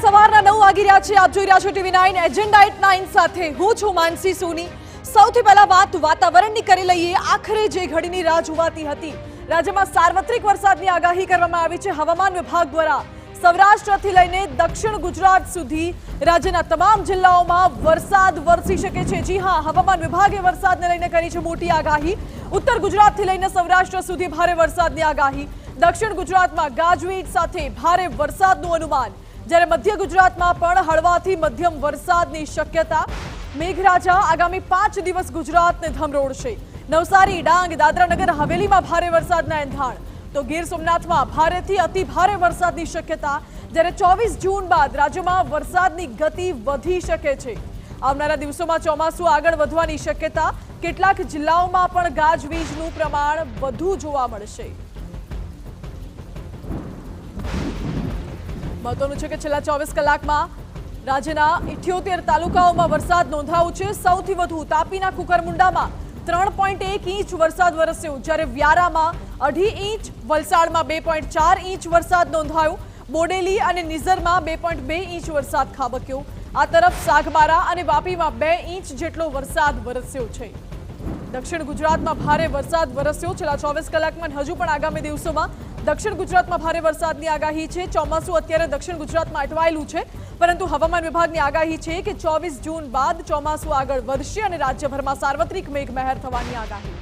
સવારના 9 વાગી રહ્યા છે। આપ જોઈ રહ્યા છો TV9 એજન્ડા એટ 9 સાથે હું છું માનસી સોની। સૌથી પહેલા વાતાવરણની કરી લઈએ। આખરે જે ઘડીની રાહ જોવાતી હતી, રાજ્યમાં સાર્વત્રિક વરસાદની આગાહી કરવામાં આવી છે હવામાન વિભાગ દ્વારા। સૌરાષ્ટ્રથી લઈને દક્ષિણ ગુજરાત સુધી રાજ્યના તમામ જિલ્લાઓમાં વરસાદ વરસી શકે છે। જી હા, હવામાન વિભાગે વરસાદને લઈને કરી છે મોટી આગાહી। ઉત્તર ગુજરાતથી લઈને સૌરાષ્ટ્ર સુધી ભારે વરસાદની આગાહી। દક્ષિણ ગુજરાતમાં ગાજવીજ સાથે ભારે વરસાદનું અનુમાન, જ્યારે મધ્ય ગુજરાતમાં પણ હળવાથી મધ્યમ વરસાદની શક્યતા। મેઘરાજા આગામી 5 દિવસ ગુજરાતને ધમરોળશે। નવસારી, ડાંગ, દાદરા નગર હવેલીમાં ભારે વરસાદના એંધાણ, તો ગીર સોમનાથમાં ભારેથી અતિ ભારે વરસાદની શક્યતા। જ્યારે 24 જૂન બાદ રાજ્યમાં વરસાદની ગતિ વધી શકે છે। આવનારા દિવસોમાં ચોમાસું આગળ વધવાની શક્યતા। કેટલાક જિલ્લાઓમાં પણ ગાજવીજનું પ્રમાણ વધુ જોવા મળશે। મહત્વનું છે કે છેલ્લા 24 કલાકમાં રાજ્યના 78 તાલુકાઓમાં વરસાદ નોંધાયો છે। સૌથી વધુ તાપીના કુકરમુંડામાં 3.1 ઇંચ વરસાદ વરસ્યો, જ્યારે વ્યારામાં 2.5 ઇંચ, વલસાડમાં 2.4 ઇંચ વરસાદ નોંધાયો, બોડેલી અને નિઝરમાં 2.2 ઇંચ વરસાદ ખાબક્યો। આ તરફ સાગબારા અને વાપીમાં 2 ઇંચ જેટલો વરસાદ વરસ્યો છે। દક્ષિણ ગુજરાતમાં ભારે વરસાદ વરસ્યો। છેલ્લા 24 કલાકમાં હજુ પણ આગામી દિવસોમાં દક્ષિણ ગુજરાતમાં ભારે વરસાદની આગાહી છે। ચોમાસું અત્યારે દક્ષિણ ગુજરાતમાં અટવાયેલું છે, પરંતુ હવામાન વિભાગની આગાહી છે કે 24 જૂન બાદ ચોમાસું આગળ વધશે અને રાજ્યભરમાં સાર્વત્રિક મેઘમહેર થવાની આગાહી।